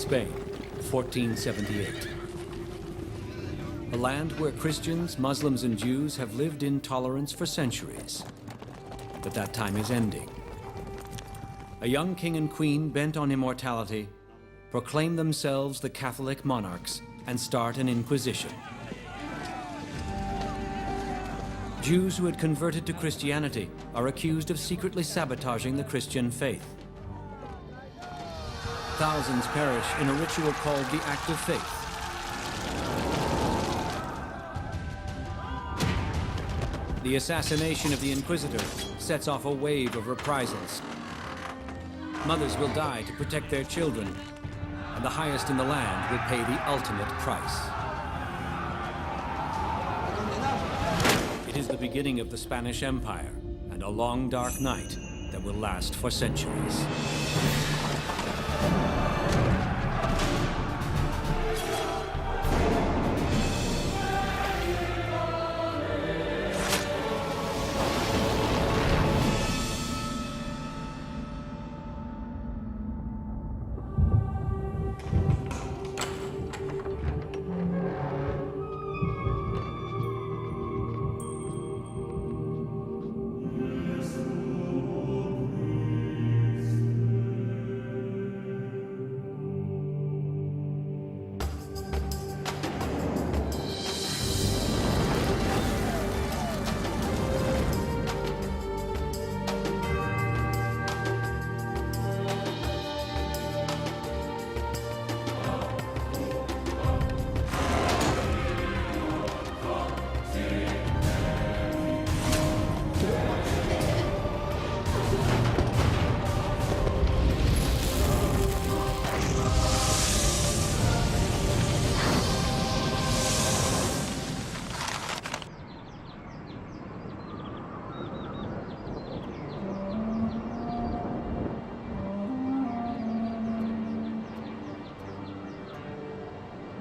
Spain, 1478. A land where Christians, Muslims, and Jews have lived in tolerance for centuries. But that time is ending. A young king and queen bent on immortality proclaim themselves the Catholic Monarchs and start an inquisition. Jews who had converted to Christianity are accused of secretly sabotaging the Christian faith. Thousands perish in a ritual called the Act of Faith. The assassination of the Inquisitor sets off a wave of reprisals. Mothers will die to protect their children, and the highest in the land will pay the ultimate price. It is the beginning of the Spanish Empire, and a long dark night that will last for centuries.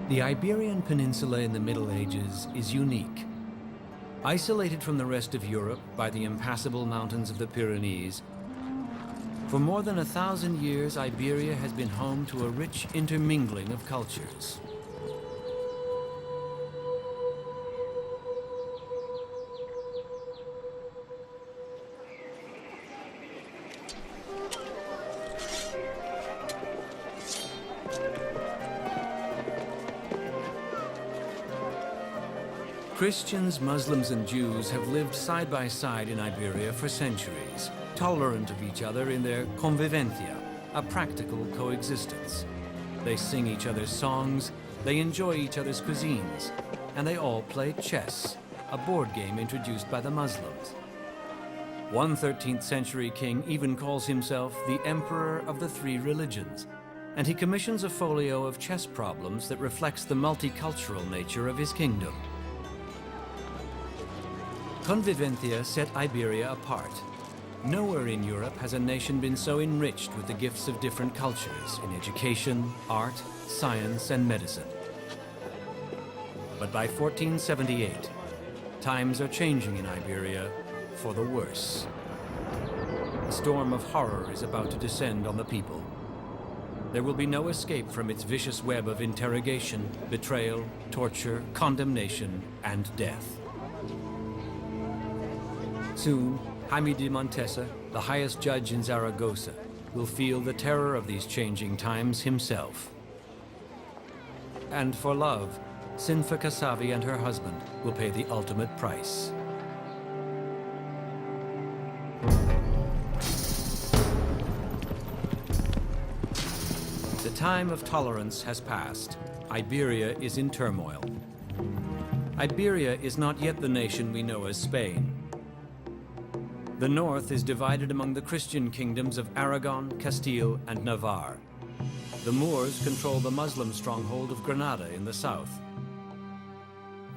The Iberian Peninsula in the Middle Ages is unique. Isolated from the rest of Europe by the impassable mountains of the Pyrenees, for more than 1,000 years, Iberia has been home to a rich intermingling of cultures. Christians, Muslims, and Jews have lived side by side in Iberia for centuries, tolerant of each other in their convivencia, a practical coexistence. They sing each other's songs, they enjoy each other's cuisines, and they all play chess, a board game introduced by the Muslims. One 13th century king even calls himself the Emperor of the Three Religions, and he commissions a folio of chess problems that reflects the multicultural nature of his kingdom. Convivencia set Iberia apart. Nowhere in Europe has a nation been so enriched with the gifts of different cultures in education, art, science, and medicine. But by 1478, times are changing in Iberia for the worse. A storm of horror is about to descend on the people. There will be no escape from its vicious web of interrogation, betrayal, torture, condemnation, and death. Soon, Jaime de Montesa, the highest judge in Zaragoza, will feel the terror of these changing times himself. And for love, Sinfa Casavi and her husband will pay the ultimate price. The time of tolerance has passed. Iberia is in turmoil. Iberia is not yet the nation we know as Spain. The north is divided among the Christian kingdoms of Aragon, Castile, and Navarre. The Moors control the Muslim stronghold of Granada in the south.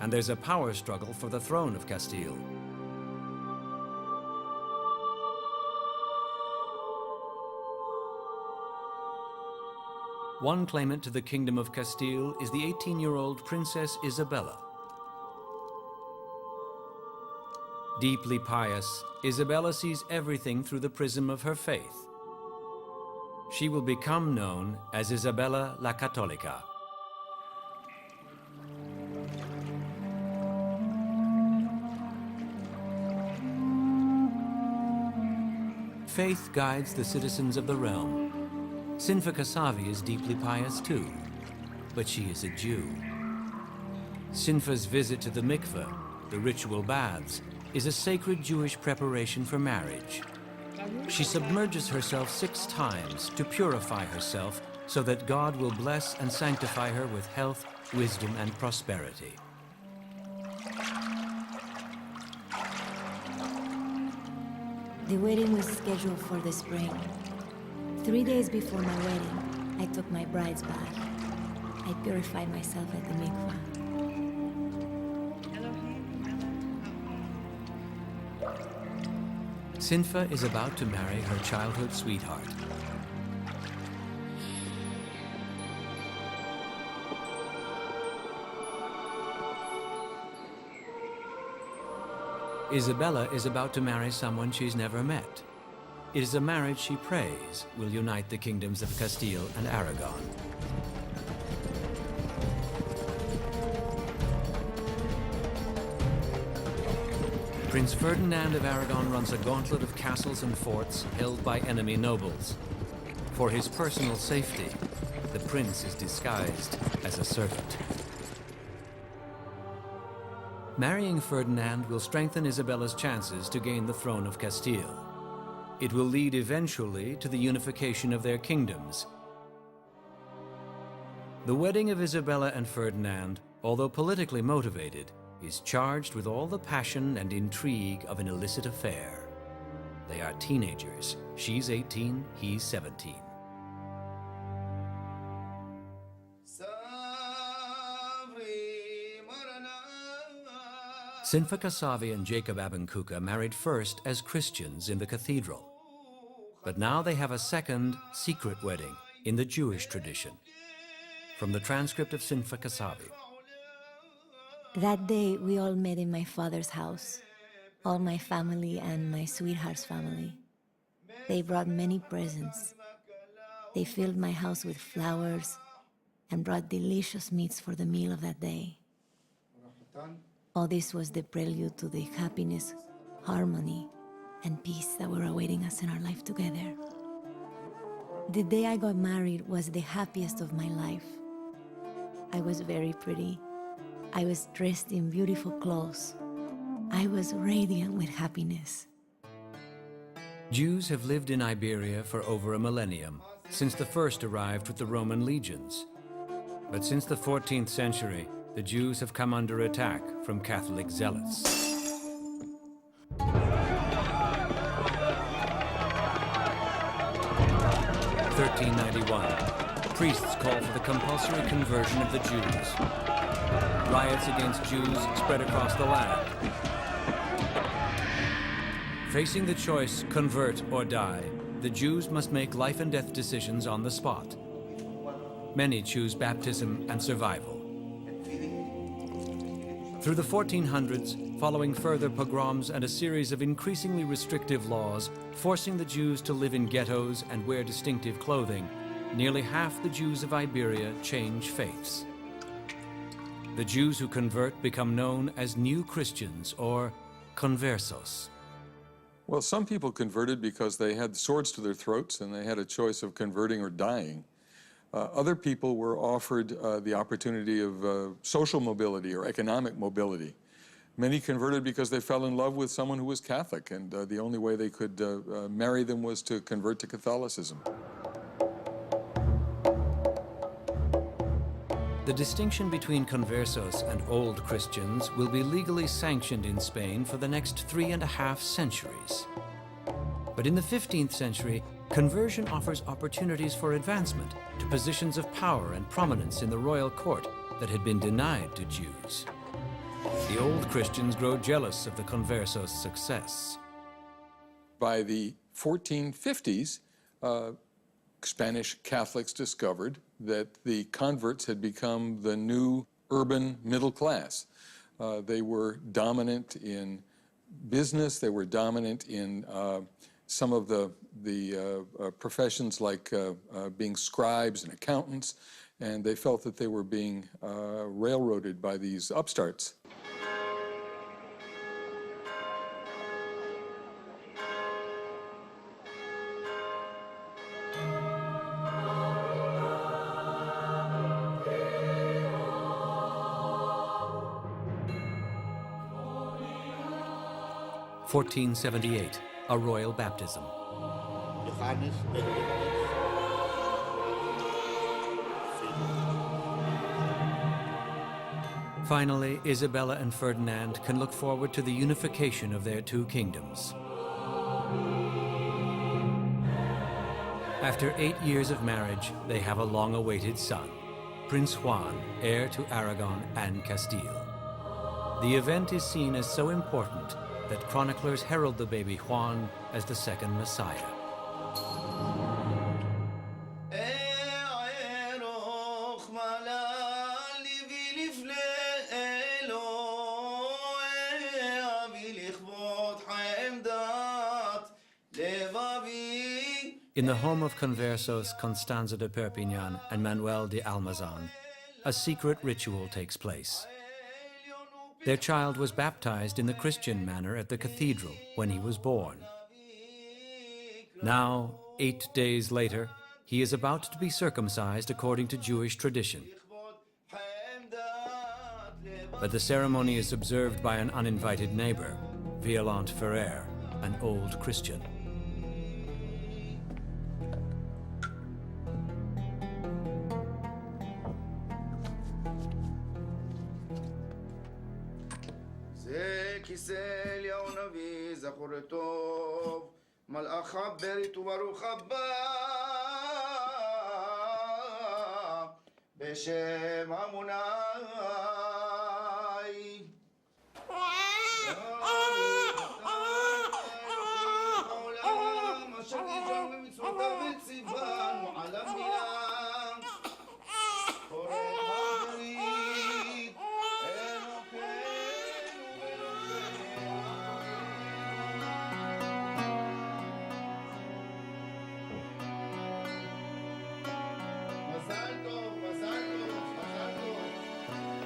And there's a power struggle for the throne of Castile. One claimant to the Kingdom of Castile is the 18-year-old Princess Isabella. Deeply pious, Isabella sees everything through the prism of her faith. she will become known as Isabella la Católica. Faith guides the citizens of the realm. Sinfa Kasavi is deeply pious too, but she is a Jew. Sinfa's visit to the mikveh, the ritual baths, is a sacred Jewish preparation for marriage. She submerges herself 6 times to purify herself so that God will bless and sanctify her with health, wisdom, and prosperity. The wedding was scheduled for the spring. 3 days before my wedding, I took my bride's bath. I purified myself at the mikveh. Sinfa is about to marry her childhood sweetheart. Isabella is about to marry someone she's never met. It is a marriage she prays will unite the kingdoms of Castile and Aragon. Prince Ferdinand of Aragon runs a gauntlet of castles and forts held by enemy nobles. For his personal safety, the prince is disguised as a servant. Marrying Ferdinand will strengthen Isabella's chances to gain the throne of Castile. It will lead eventually to the unification of their kingdoms. The wedding of Isabella and Ferdinand, although politically motivated, is charged with all the passion and intrigue of an illicit affair. They are teenagers. She's 18, he's 17. Sinfa Kasavi and Jacob Abankuka married first as Christians in the cathedral. But now they have a second, secret wedding in the Jewish tradition. From the transcript of Sinfa Kasavi. That day, we all met in my father's house. All my family and my sweetheart's family. They brought many presents. They filled my house with flowers and brought delicious meats for the meal of that day. All this was the prelude to the happiness, harmony, and peace that were awaiting us in our life together. The day I got married was the happiest of my life. I was very pretty. I was dressed in beautiful clothes. I was radiant with happiness. Jews have lived in Iberia for over a millennium, since the first arrived with the Roman legions. But since the 14th century, the Jews have come under attack from Catholic zealots. (1391). Priests call for the compulsory conversion of the Jews. Riots against Jews spread across the land. Facing the choice, convert or die, the Jews must make life and death decisions on the spot. Many choose baptism and survival. Through the 1400s, following further pogroms and a series of increasingly restrictive laws, forcing the Jews to live in ghettos and wear distinctive clothing, nearly half the Jews of Iberia change faiths. The Jews who convert become known as New Christians, or Conversos. Well, some people converted because they had swords to their throats and they had a choice of converting or dying. Other people were offered the opportunity of social mobility or economic mobility. Many converted because they fell in love with someone who was Catholic, and the only way they could marry them was to convert to Catholicism. The distinction between Conversos and Old Christians will be legally sanctioned in Spain for the next 3.5 centuries. But in the 15th century, conversion offers opportunities for advancement to positions of power and prominence in the royal court that had been denied to Jews. The Old Christians grow jealous of the Conversos' success. By the 1450s, Spanish Catholics discovered that the converts had become the new urban middle class. They were dominant in business, they were dominant in some of the professions like being scribes and accountants, and they felt that they were being railroaded by these upstarts. (1478), a royal baptism. Finally, Isabella and Ferdinand can look forward to the unification of their two kingdoms. After 8 years of marriage, they have a long-awaited son, Prince Juan, heir to Aragon and Castile. The event is seen as so important that chroniclers herald the baby Juan as the second Messiah. In the home of Conversos, Constanza de Perpignan and Manuel de Almazan, a secret ritual takes place. Their child was baptized in the Christian manner at the cathedral when he was born. Now, 8 days later, he is about to be circumcised according to Jewish tradition. But the ceremony is observed by an uninvited neighbor, Violante Ferrer, an old Christian.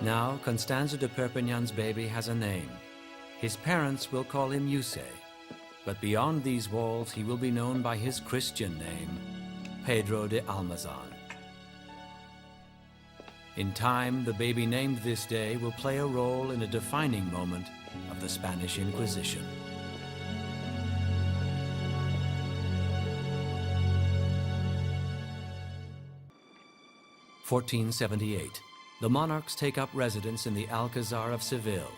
Now, Constanza de Perpignan's baby has a name. His parents will call him Yuse, but beyond these walls he will be known by his Christian name, Pedro de Almazan. In time, the baby named this day will play a role in a defining moment of the Spanish Inquisition. (1478). The monarchs take up residence in the Alcazar of Seville,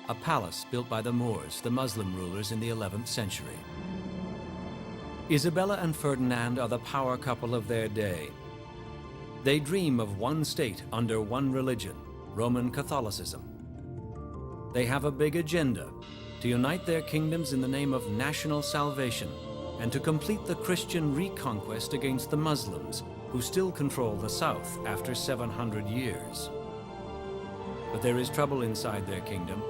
a palace built by the Moors, the Muslim rulers in the 11th century. Isabella and Ferdinand are the power couple of their day. They dream of one state under one religion, Roman Catholicism. They have a big agenda: to unite their kingdoms in the name of national salvation and to complete the Christian reconquest against the Muslims, who still control the south after 700 years. But there is trouble inside their kingdom.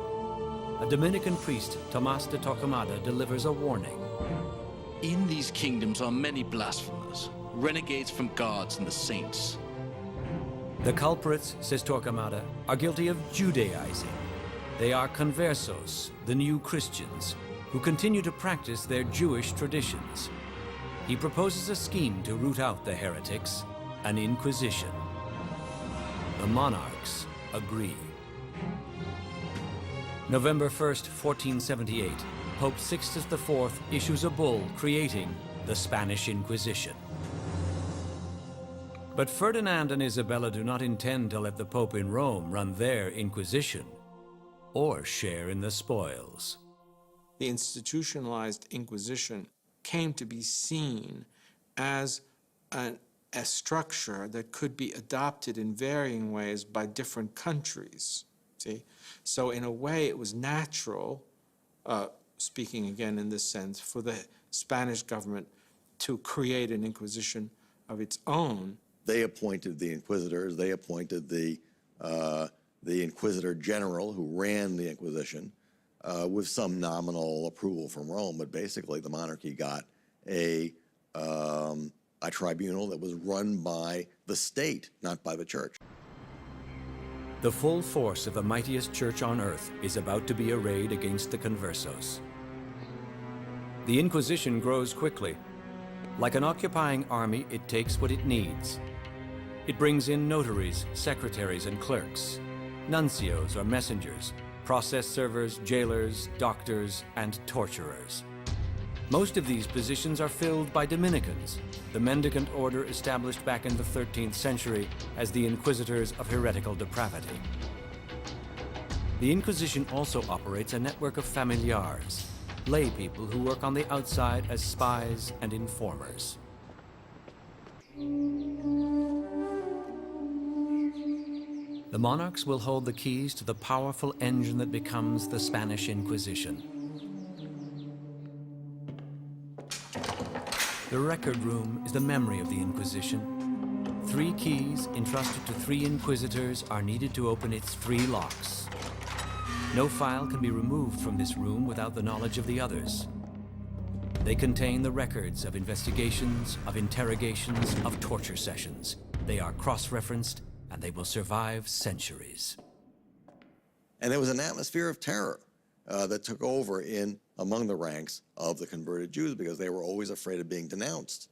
A Dominican priest, Tomás de Torquemada, delivers a warning. In these kingdoms are many blasphemers, renegades from gods and the saints. The culprits, says Torquemada, are guilty of Judaizing. They are Conversos, the new Christians, who continue to practice their Jewish traditions. He proposes a scheme to root out the heretics, an inquisition. The monarchs agree. November 1st, 1478, Pope Sixtus IV issues a bull creating the Spanish Inquisition. But Ferdinand and Isabella do not intend to let the Pope in Rome run their Inquisition or share in the spoils. The institutionalized Inquisition came to be seen as a structure that could be adopted in varying ways by different countries. See? So in a way, it was natural, speaking again in this sense, for the Spanish government to create an Inquisition of its own. They appointed the inquisitors. They appointed the Inquisitor General who ran the Inquisition. with some nominal approval from Rome, but basically the monarchy got a tribunal that was run by the state, not by the church. The full force of the mightiest church on earth is about to be arrayed against the Conversos. The Inquisition grows quickly. Like an occupying army, it takes what it needs. It brings in notaries, secretaries, and clerks, nuncios or messengers, process servers, jailers, doctors, and torturers. Most of these positions are filled by Dominicans, the mendicant order established back in the 13th century as the inquisitors of heretical depravity. The Inquisition also operates a network of familiars, lay people who work on the outside as spies and informers. The monarchs will hold the keys to the powerful engine that becomes the Spanish Inquisition. The record room is the memory of the Inquisition. 3 keys entrusted to 3 inquisitors are needed to open its 3 locks. No file can be removed from this room without the knowledge of the others. They contain the records of investigations, of interrogations, of torture sessions. They are cross-referenced, and they will survive centuries. And there was an atmosphere of terror that took over among the ranks of the converted Jews because they were always afraid of being denounced.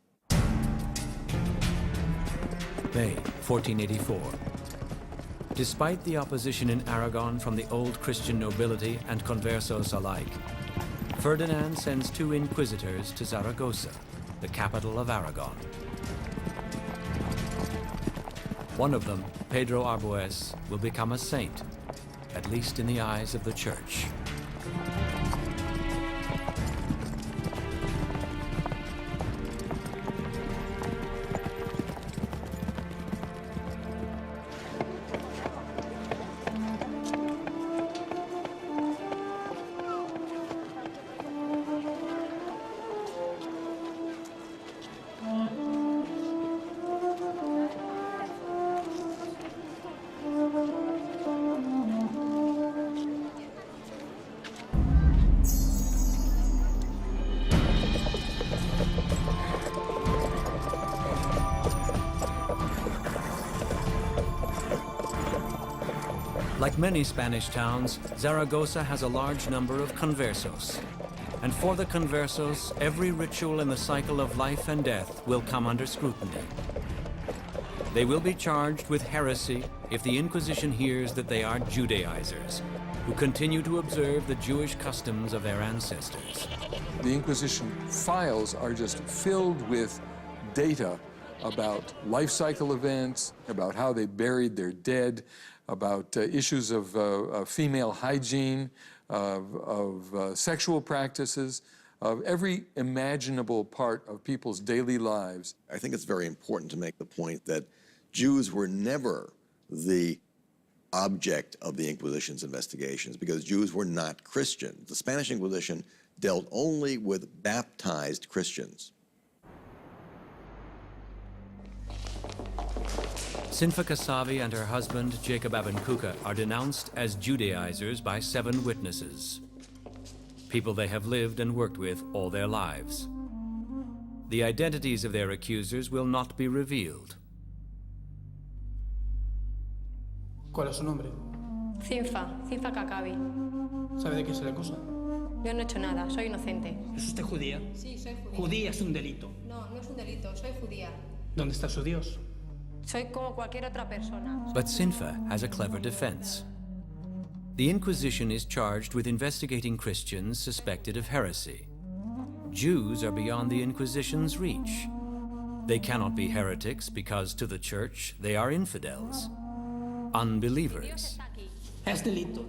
May 1484. Despite the opposition in Aragon from the old Christian nobility and conversos alike, Ferdinand sends 2 inquisitors to Zaragoza, the capital of Aragon. One of them, Pedro Arbues, will become a saint, at least in the eyes of the church. Like many Spanish towns, Zaragoza has a large number of conversos. And for the conversos, every ritual in the cycle of life and death will come under scrutiny. They will be charged with heresy if the Inquisition hears that they are Judaizers, who continue to observe the Jewish customs of their ancestors. The Inquisition files are just filled with data about life cycle events, about how they buried their dead, about issues of female hygiene, of sexual practices, of every imaginable part of people's daily lives. I think it's very important to make the point that Jews were never the object of the Inquisition's investigations because Jews were not Christian. The Spanish Inquisition dealt only with baptized Christians. Sinfa Kasavi and her husband, Jacob Abencuca, are denounced as Judaizers by 7 witnesses, people they have lived and worked with all their lives. The identities of their accusers will not be revealed. ¿Cuál es su nombre? Sinfa Kakabi. ¿Sabe de qué se le acusa? Yo no he hecho nada, soy inocente. ¿Es usted judía? Sí, soy judía. Judía es un delito. No, no es un delito, soy judía. ¿Dónde está su Dios? Soy como cualquier otra persona. But Sinfa has a clever defense. The Inquisition is charged with investigating Christians suspected of heresy. Jews are beyond the Inquisition's reach. They cannot be heretics because to the Church they are infidels, unbelievers. Es delito.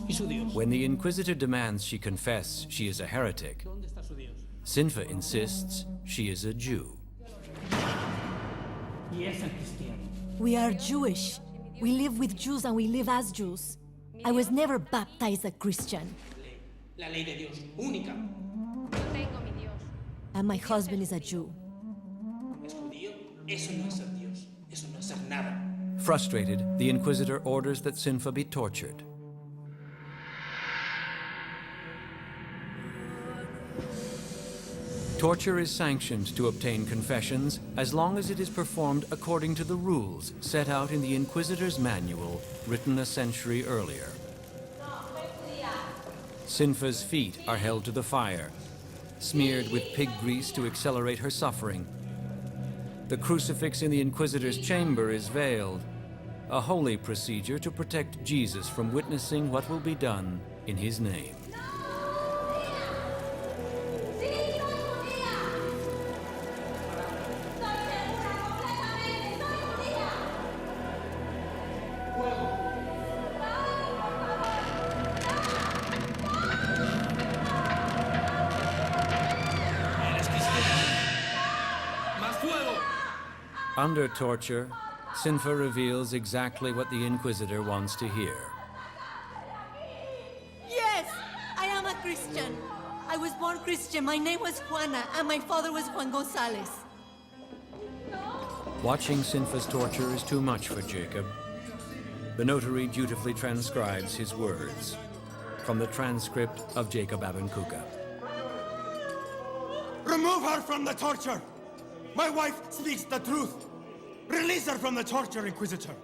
¿Y su Dios? When the Inquisitor demands she confess she is a heretic, ¿Dónde está su Dios? Sinfa insists she is a Jew. Y es el cristiano. We are Jewish. We live with Jews and we live as Jews. I was never baptized a Christian. La ley de Dios, única. Yo tengo mi Dios. And my husband is a Jew. ¿Es judío? Eso no es ser Dios. Eso no es ser nada. Frustrated, the Inquisitor orders that Sinfa be tortured. Torture is sanctioned to obtain confessions as long as it is performed according to the rules set out in the Inquisitor's manual written a century earlier. Sinfa's feet are held to the fire, smeared with pig grease to accelerate her suffering. The crucifix in the Inquisitor's chamber is veiled, a holy procedure to protect Jesus from witnessing what will be done in his name. Under torture, Sinfa reveals exactly what the Inquisitor wants to hear. Yes, I am a Christian. I was born Christian. My name was Juana, and my father was Juan Gonzalez. Watching Sinfa's torture is too much for Jacob. The notary dutifully transcribes his words from the transcript of Jacob Abancuca. Remove her from the torture! My wife speaks the truth! Release her from the torture, Inquisitor!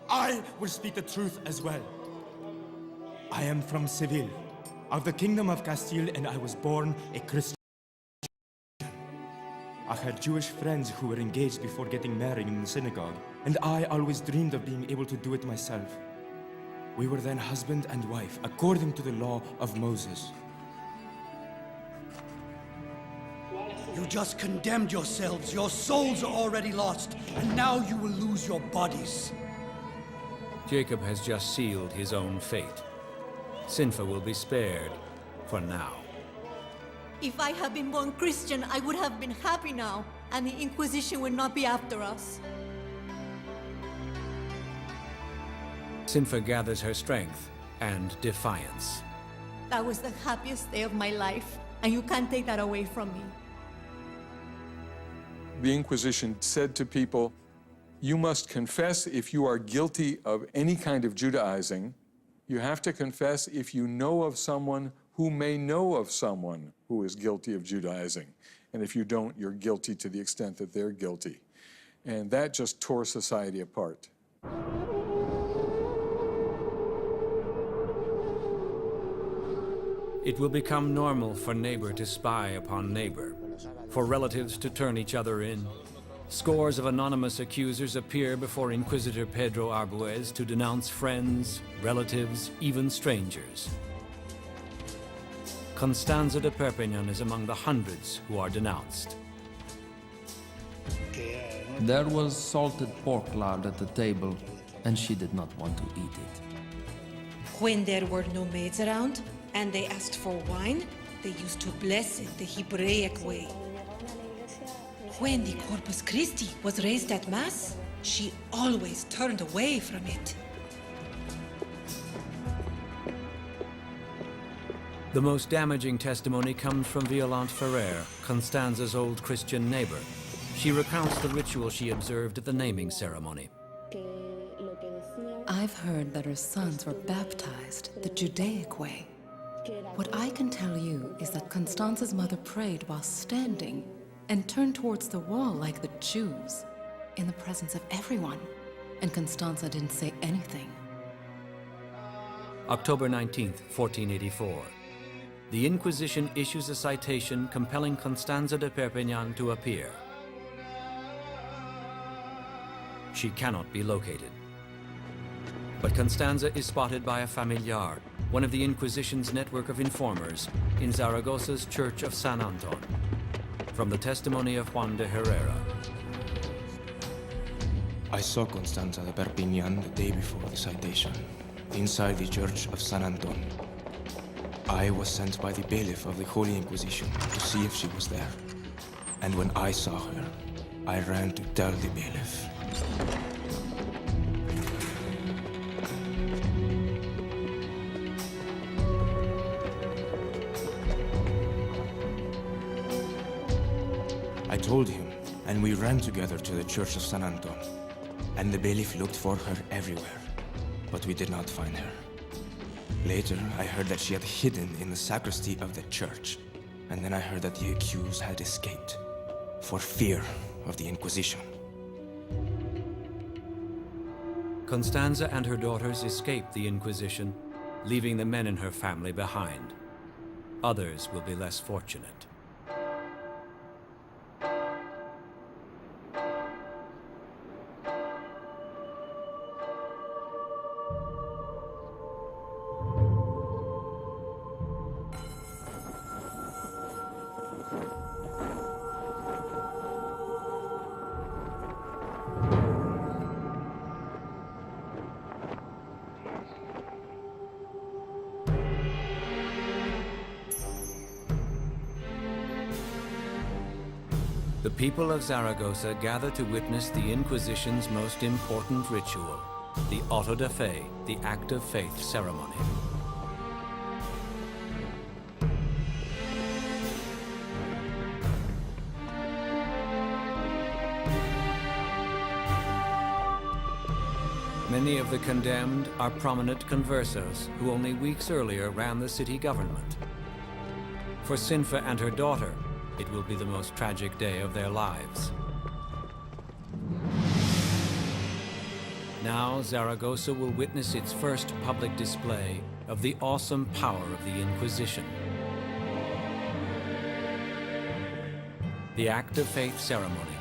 I will speak the truth as well. I am from Seville, of the Kingdom of Castile, and I was born a Christian. I had Jewish friends who were engaged before getting married in the synagogue, and I always dreamed of being able to do it myself. We were then husband and wife, according to the law of Moses. You just condemned yourselves. Your souls are already lost, and now you will lose your bodies. Jacob has just sealed his own fate. Sinfa will be spared, for now. If I had been born Christian, I would have been happy now, and the Inquisition would not be after us. Sinfa gathers her strength and defiance. That was the happiest day of my life, and you can't take that away from me. The Inquisition said to people, you must confess if you are guilty of any kind of Judaizing. You have to confess if you know of someone who may know of someone who is guilty of Judaizing. And if you don't, you're guilty to the extent that they're guilty. And that just tore society apart. It will become normal for neighbor to spy upon neighbor, for relatives to turn each other in. Scores of anonymous accusers appear before Inquisitor Pedro Arbuez to denounce friends, relatives, even strangers. Constanza de Perpignan is among the hundreds who are denounced. There was salted pork lard at the table, and she did not want to eat it. When there were no maids around, and they asked for wine, they used to bless it the Hebraic way. When the Corpus Christi was raised at Mass, she always turned away from it. The most damaging testimony comes from Violante Ferrer, Constanza's old Christian neighbor. She recounts the ritual she observed at the naming ceremony. I've heard that her sons were baptized the Judaic way. What I can tell you is that Constanza's mother prayed while standing and turned towards the wall like the Jews, in the presence of everyone, and Constanza didn't say anything. October 19th, 1484. The Inquisition issues a citation compelling Constanza de Perpignan to appear. She cannot be located. But Constanza is spotted by a familiar, one of the Inquisition's network of informers, in Zaragoza's Church of San Anton. From the testimony of Juan de Herrera. I saw Constanza de Perpignan the day before the citation, inside the Church of San Anton. I was sent by the bailiff of the Holy Inquisition to see if she was there. And when I saw her, I ran to tell the bailiff. I told him, and we ran together to the Church of San Anton. And the bailiff looked for her everywhere, but we did not find her. Later, I heard that she had hidden in the sacristy of the church, And then I heard that the accused had escaped for fear of the Inquisition. Constanza and her daughters escaped the Inquisition, leaving the men in her family behind. Others will be less fortunate. The people of Zaragoza gather to witness the Inquisition's most important ritual, the auto de fe, the act of faith ceremony. Many of the condemned are prominent Conversos who only weeks earlier ran the city government. For Sinfa and her daughter, it will be the most tragic day of their lives. Now, Zaragoza will witness its first public display of the awesome power of the Inquisition. The act of faith ceremony,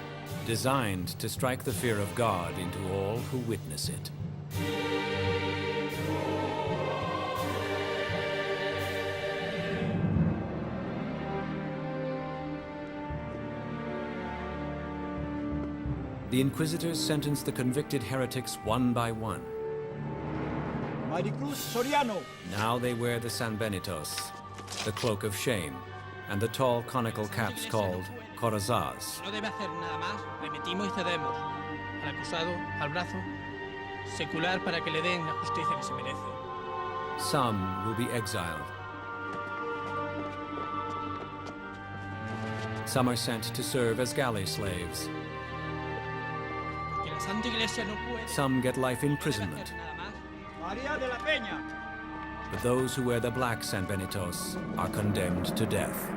designed to strike the fear of God into all who witness it. The Inquisitors sentenced the convicted heretics one by one. Maricruz Soriano. Now they wear the San Benitos, the cloak of shame, and the tall conical caps called corazas. No debe hacer nada más, remitimos y cedemos al acusado, al brazo secular para que le den la justicia que se merece. Some will be exiled. Some are sent to serve as galley slaves. Some get life imprisonment. But those who wear the black San Benitos are condemned to death.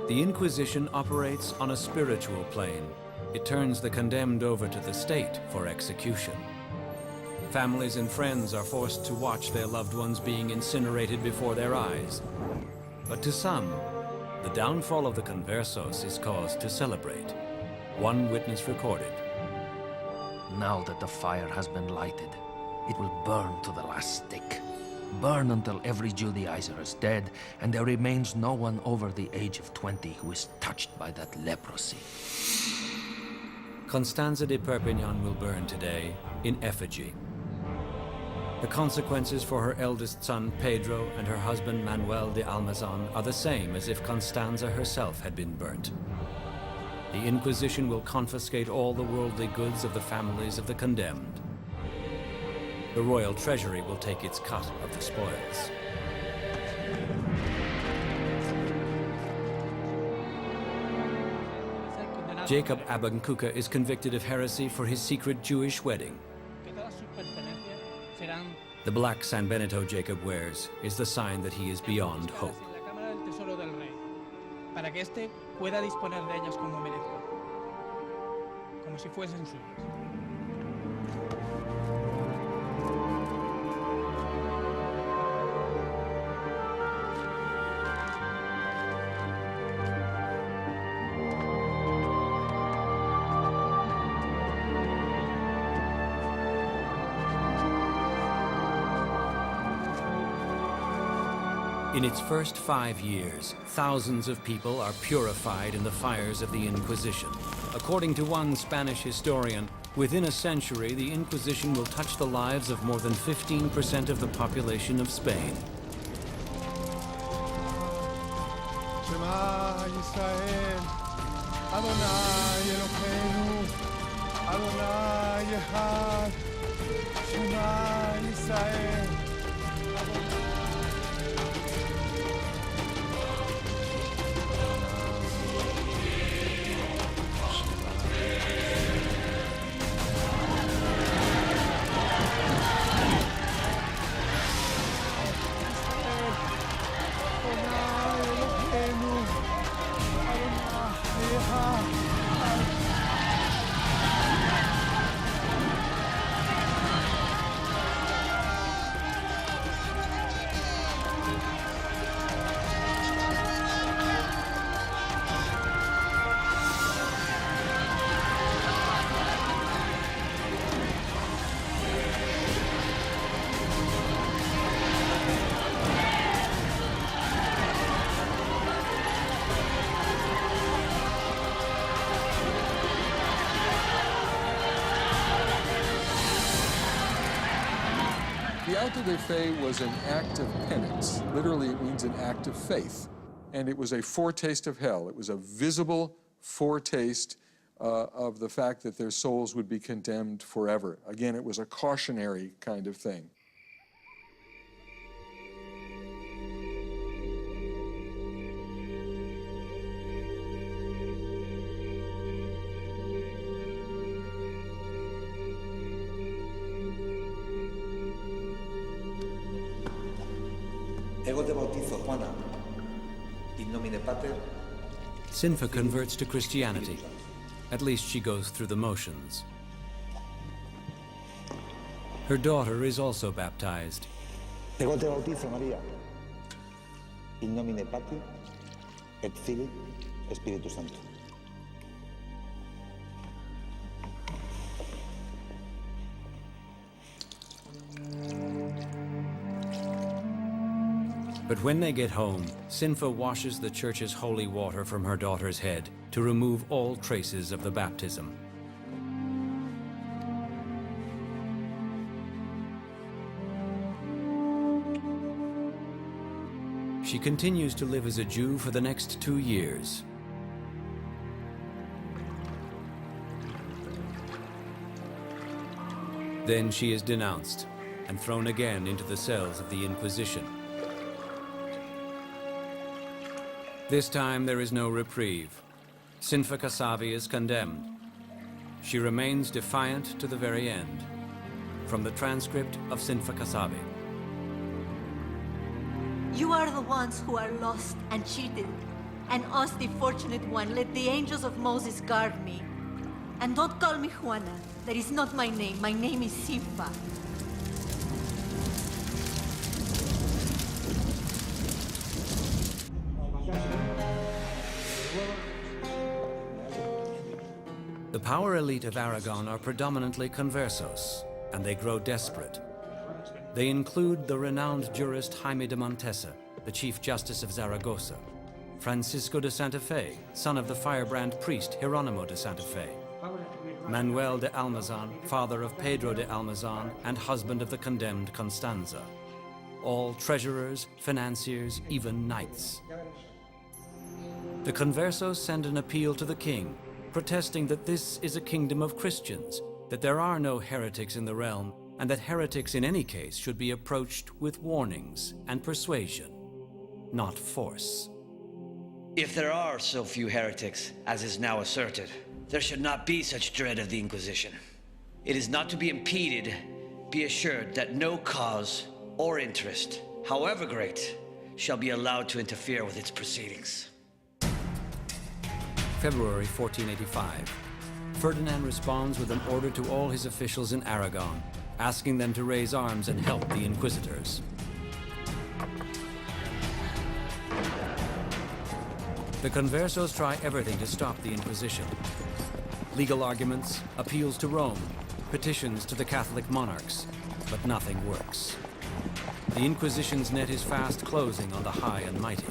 The Inquisition operates on a spiritual plane. It turns the condemned over to the state for execution. Families and friends are forced to watch their loved ones being incinerated before their eyes. But to some, the downfall of the Conversos is cause to celebrate. One witness recorded. Now that the fire has been lighted, it will burn to the last stick. Burn until every Judaizer is dead, and there remains no one over the age of 20 who is touched by that leprosy. Constanza de Perpignan will burn today in effigy. The consequences for her eldest son, Pedro, and her husband, Manuel de Almazan, are the same as if Constanza herself had been burnt. The Inquisition will confiscate all the worldly goods of the families of the condemned. The royal treasury will take its cut of the spoils. Jacob Abancuca is convicted of heresy for his secret Jewish wedding. The black San Benito Jacob wears is the sign that he is beyond hope. Para que éste pueda disponer de ellas como merezca, como si fuesen suyas. In its first 5 years, thousands of people are purified in the fires of the Inquisition. According to one Spanish historian, within a century, the Inquisition will touch the lives of more than 15% of the population of Spain. Shema Yisrael, Adonai Eloheinu, Adonai Echad, Shema Yisrael. The auto de fe was an act of penance. Literally, it means an act of faith. And it was a foretaste of hell. It was a visible foretaste of the fact that their souls would be condemned forever. Again, it was a cautionary kind of thing. Ego te bautizo, Juana. In nomine Pater. Sinfa converts to Christianity. At least she goes through the motions. Her daughter is also baptized. Ego te bautizo, María. In nomine Patri, et Filii, Spiritus Sancti. But when they get home, Sinfa washes the church's holy water from her daughter's head to remove all traces of the baptism. She continues to live as a Jew for the next 2 years. Then she is denounced and thrown again into the cells of the Inquisition. This time there is no reprieve. Sinfa Kasavi is condemned. She remains defiant to the very end. From the transcript of Sinfa Kasavi. You are the ones who are lost and cheated, and us, the fortunate one, let the angels of Moses guard me. And don't call me Juana. That is not my name. My name is Sinfa. The power elite of Aragon are predominantly Conversos, and they grow desperate. They include the renowned jurist Jaime de Montesa, the Chief Justice of Zaragoza, Francisco de Santa Fe, son of the firebrand priest Hieronimo de Santa Fe, Manuel de Almazan, father of Pedro de Almazan and husband of the condemned Constanza. All treasurers, financiers, even knights. The Conversos send an appeal to the king, protesting that this is a kingdom of Christians, that there are no heretics in the realm, and that heretics in any case should be approached with warnings and persuasion, not force. If there are so few heretics, as is now asserted, there should not be such dread of the Inquisition. It is not to be impeded. Be assured that no cause or interest, however great, shall be allowed to interfere with its proceedings. February 1485. Ferdinand responds with an order to all his officials in Aragon, asking them to raise arms and help the inquisitors. The Conversos try everything to stop the Inquisition. Legal arguments, appeals to Rome, petitions to the Catholic Monarchs, but nothing works. The Inquisition's net is fast closing on the high and mighty.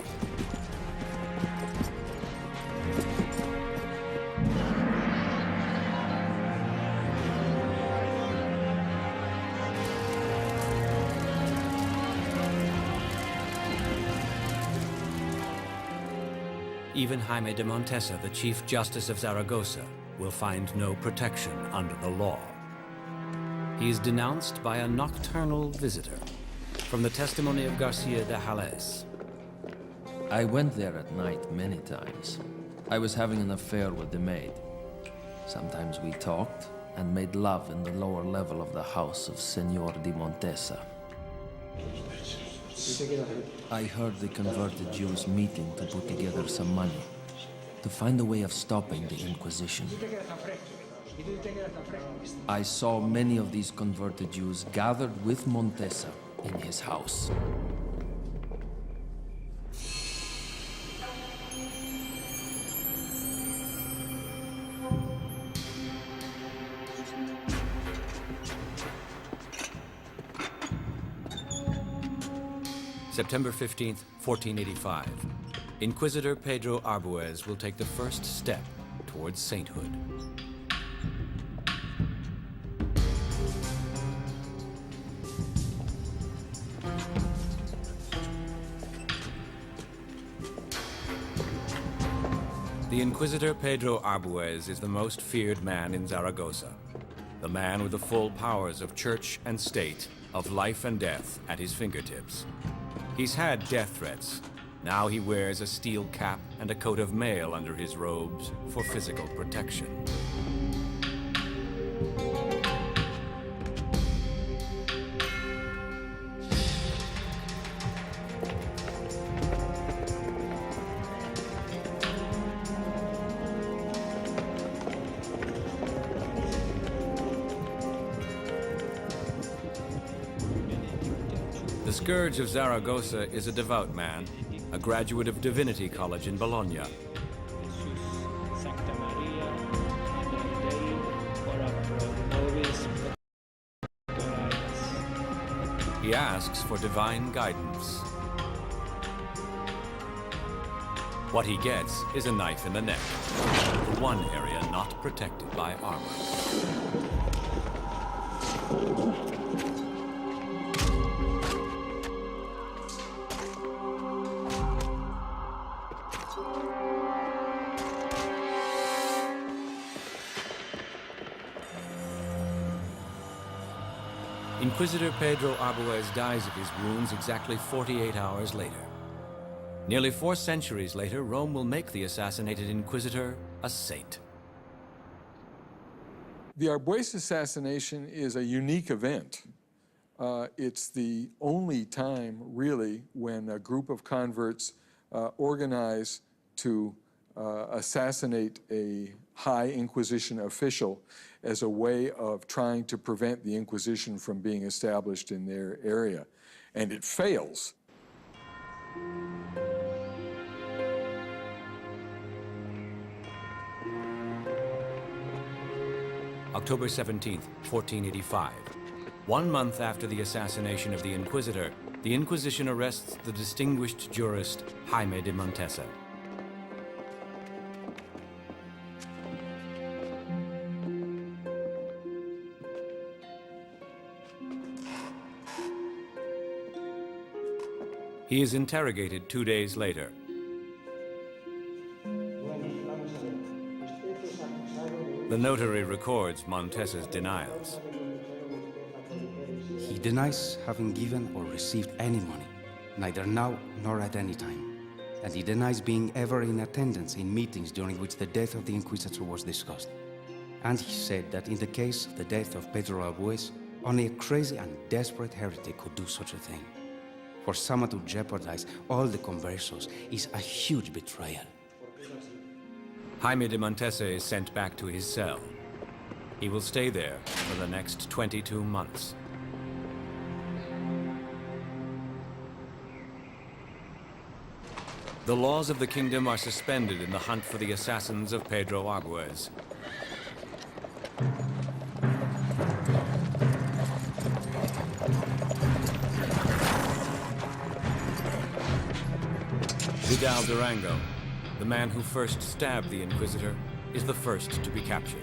Even Jaime de Montesa, the Chief Justice of Zaragoza, will find no protection under the law. He is denounced by a nocturnal visitor, from the testimony of Garcia de Jales. I went there at night many times. I was having an affair with the maid. Sometimes we talked and made love in the lower level of the house of Senor de Montesa. I heard the converted Jews meeting to put together some money, to find a way of stopping the Inquisition. I saw many of these converted Jews gathered with Montesa in his house. September 15th, 1485. Inquisitor Pedro Arbuez will take the first step towards sainthood. The Inquisitor Pedro Arbuez is the most feared man in Zaragoza. The man with the full powers of church and state, of life and death at his fingertips. He's had death threats. Now he wears a steel cap and a coat of mail under his robes for physical protection. The Scourge of Zaragoza is a devout man, a graduate of Divinity College in Bologna. He asks for divine guidance. What he gets is a knife in the neck, the one area not protected by armor. Inquisitor Pedro Arbuez dies of his wounds exactly 48 hours later. Nearly 4 centuries later, Rome will make the assassinated Inquisitor a saint. The Arbuez assassination is a unique event. It's the only time, really, when a group of converts organize to assassinate a high Inquisition official as a way of trying to prevent the Inquisition from being established in their area. And it fails. October 17th, 1485. 1 month after the assassination of the Inquisitor, the Inquisition arrests the distinguished jurist Jaime de Montesa. He is interrogated 2 days later. The notary records Montesa's denials. He denies having given or received any money, neither now nor at any time. And he denies being ever in attendance in meetings during which the death of the Inquisitor was discussed. And he said that in the case of the death of Pedro Arbuez, only a crazy and desperate heretic could do such a thing. For someone to jeopardize all the Conversos is a huge betrayal. Jaime de Montesa is sent back to his cell. He will stay there for the next 22 months. The laws of the kingdom are suspended in the hunt for the assassins of Pedro Arbuez. Vidal Durango, the man who first stabbed the Inquisitor, is the first to be captured.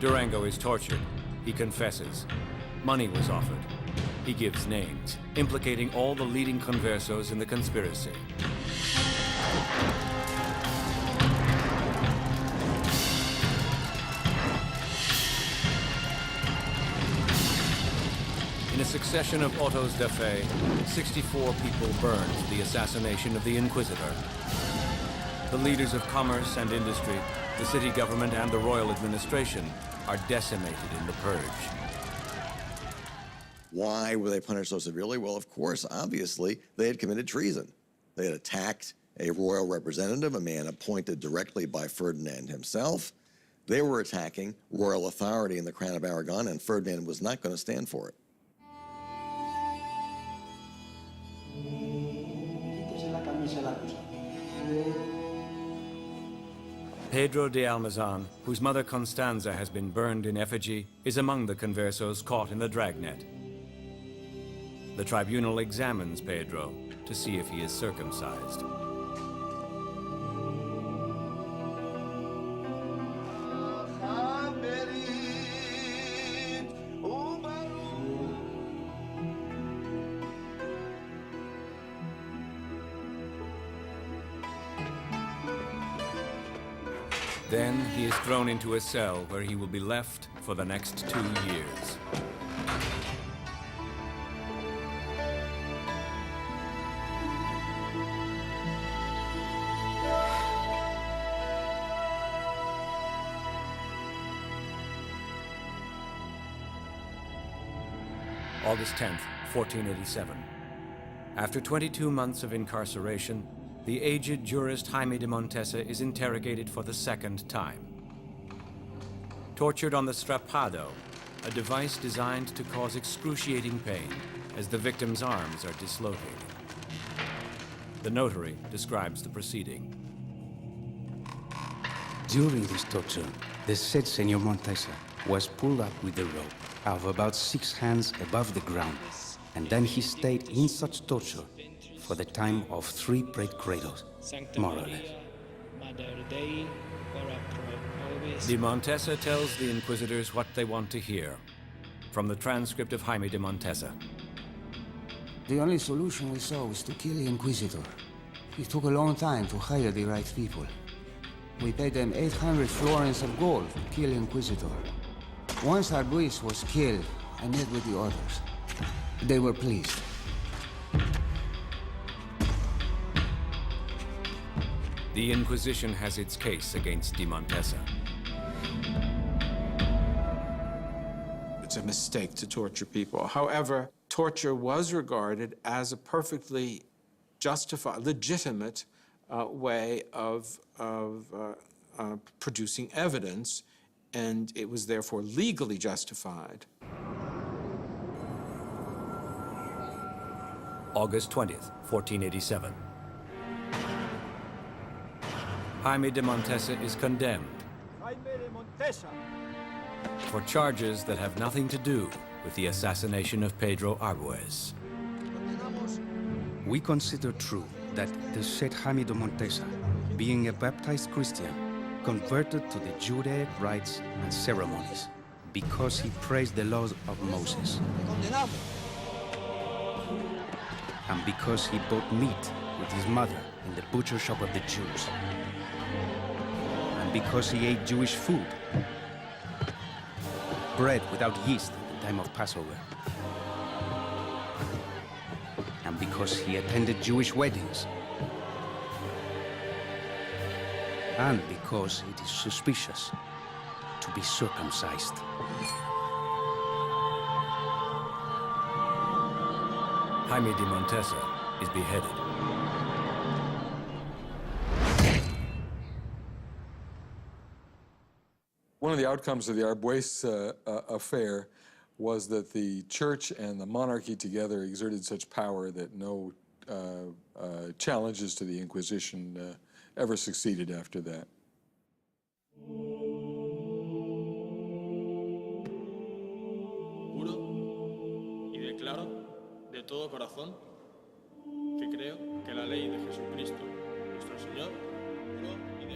Durango is tortured. He confesses. Money was offered. He gives names, implicating all the leading Conversos in the conspiracy. In a succession of autos da fe, 64 people burned the assassination of the Inquisitor. The leaders of commerce and industry, the city government and the royal administration are decimated in the purge. Why were they punished so severely? Well, of course, obviously, they had committed treason. They had attacked a royal representative, a man appointed directly by Ferdinand himself. They were attacking royal authority in the Crown of Aragon, and Ferdinand was not going to stand for it. Pedro de Almazan, whose mother Constanza has been burned in effigy, is among the Conversos caught in the dragnet. The tribunal examines Pedro to see if he is circumcised. Then he is thrown into a cell where he will be left for the next 2 years. August 10th, 1487. After 22 months of incarceration, the aged jurist Jaime de Montesa is interrogated for the second time. Tortured on the strappado, a device designed to cause excruciating pain as the victim's arms are dislocated. The notary describes the proceeding. During this torture, the said Senor Montesa was pulled up with a rope of about 6 hands above the ground, and then he stayed in such torture for the time of 3 bread cradles, more or less. De Montesa tells the inquisitors what they want to hear. From the transcript of Jaime de Montesa. The only solution we saw was to kill the Inquisitor. It took a long time to hire the right people. We paid them 800 florins of gold to kill the Inquisitor. Once Arbues was killed, I met with the others. They were pleased. The Inquisition has its case against de Montesa. It's a mistake to torture people. However, torture was regarded as a perfectly justified, legitimate way of producing evidence, and it was therefore legally justified. August 20th, 1487. Jaime de Montesa is condemned for charges that have nothing to do with the assassination of Pedro Arbues. We consider true that the said Jaime de Montesa, being a baptized Christian, converted to the Judaic rites and ceremonies because he praised the laws of Moses, and because he bought meat with his mother in the butcher shop of the Jews, and because he ate Jewish food, bread without yeast at the time of Passover, and because he attended Jewish weddings, and because it is suspicious to be circumcised. Jaime de Montesa is beheaded. One of the outcomes of the Arbues affair was that the church and the monarchy together exerted such power that no challenges to the Inquisition ever succeeded after that. Juro y declaro de todo corazón que creo que la ley de Jesucristo, nuestro Señor.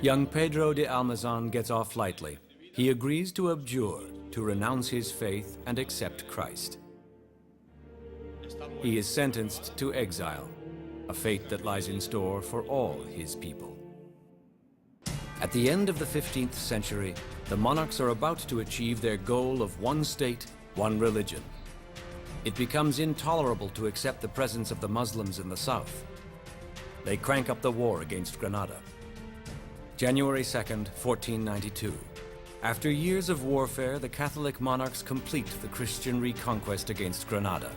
Young Pedro de Almazan gets off lightly. He agrees to abjure, to renounce his faith and accept Christ. He is sentenced to exile, a fate that lies in store for all his people. At the end of the 15th century, the monarchs are about to achieve their goal of one state, one religion. It becomes intolerable to accept the presence of the Muslims in the south. They crank up the war against Granada. January 2nd, 1492. After years of warfare, the Catholic monarchs complete the Christian reconquest against Granada.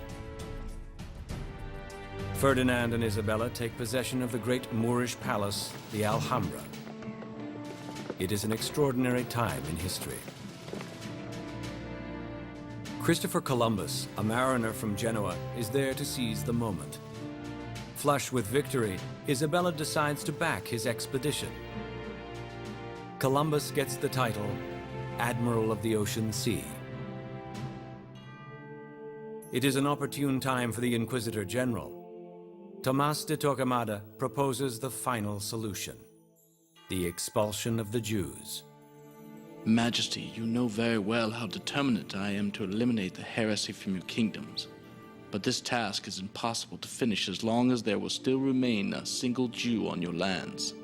Ferdinand and Isabella take possession of the great Moorish palace, the Alhambra. It is an extraordinary time in history. Christopher Columbus, a mariner from Genoa, is there to seize the moment. Flush with victory, Isabella decides to back his expedition. Columbus gets the title Admiral of the Ocean Sea. It is an opportune time for the Inquisitor General. Tomás de Torquemada proposes the final solution: the expulsion of the Jews. Majesty, you know very well how determined I am to eliminate the heresy from your kingdoms. But this task is impossible to finish as long as there will still remain a single Jew on your lands.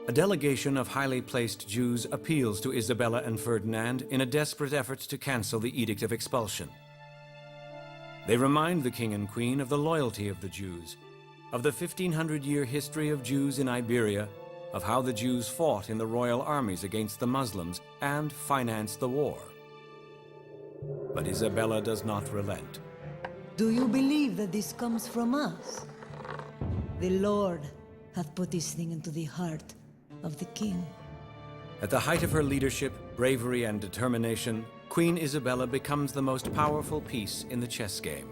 A delegation of highly placed Jews appeals to Isabella and Ferdinand in a desperate effort to cancel the Edict of Expulsion. They remind the king and queen of the loyalty of the Jews, of the 1,500-year history of Jews in Iberia, of how the Jews fought in the royal armies against the Muslims and financed the war. But Isabella does not relent. Do you believe that this comes from us? The Lord hath put this thing into the heart of the king. At the height of her leadership, bravery, and determination, Queen Isabella becomes the most powerful piece in the chess game.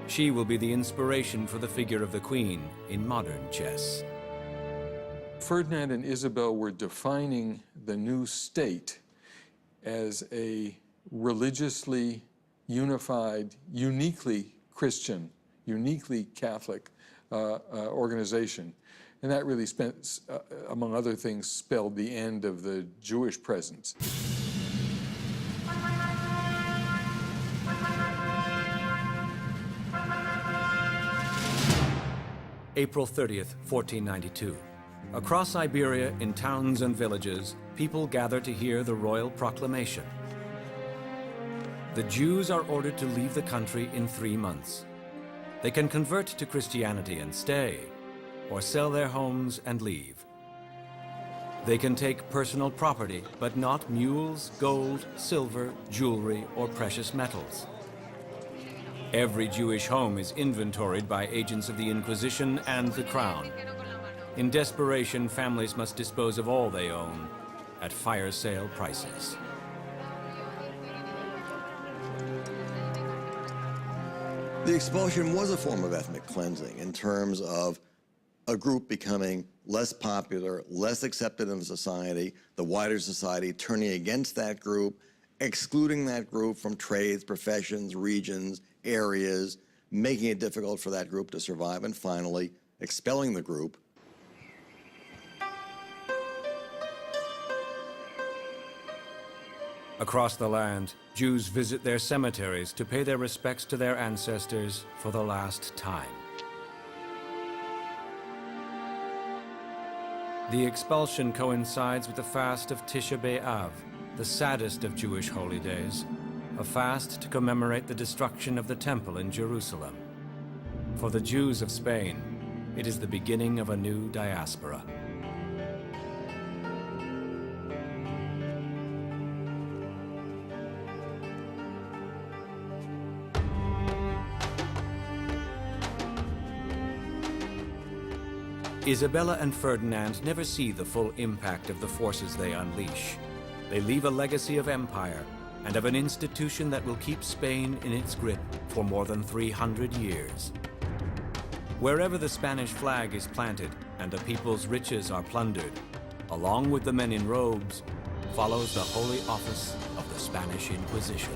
She will be the inspiration for the figure of the queen in modern chess. Ferdinand and Isabel were defining the new state as a religiously unified, uniquely Christian, uniquely Catholic organization. And that really, among other things, spelled the end of the Jewish presence. April 30th, 1492. Across Iberia, in towns and villages, people gather to hear the royal proclamation. The Jews are ordered to leave the country in 3 months. They can convert to Christianity and stay, or sell their homes and leave. They can take personal property, but not mules, gold, silver, jewelry, or precious metals. Every Jewish home is inventoried by agents of the Inquisition and the Crown. In desperation, families must dispose of all they own at fire sale prices. The expulsion was a form of ethnic cleansing in terms of a group becoming less popular, less accepted in society, the wider society turning against that group, excluding that group from trades, professions, regions, areas, making it difficult for that group to survive, and finally expelling the group. Across the land, Jews visit their cemeteries to pay their respects to their ancestors for the last time. The expulsion coincides with the fast of Tisha B'Av, the saddest of Jewish holy days, a fast to commemorate the destruction of the temple in Jerusalem. For the Jews of Spain, it is the beginning of a new diaspora. Isabella and Ferdinand never see the full impact of the forces they unleash. They leave a legacy of empire and of an institution that will keep Spain in its grip for more than 300 years. Wherever the Spanish flag is planted and a people's riches are plundered, along with the men in robes, follows the holy office of the Spanish Inquisition.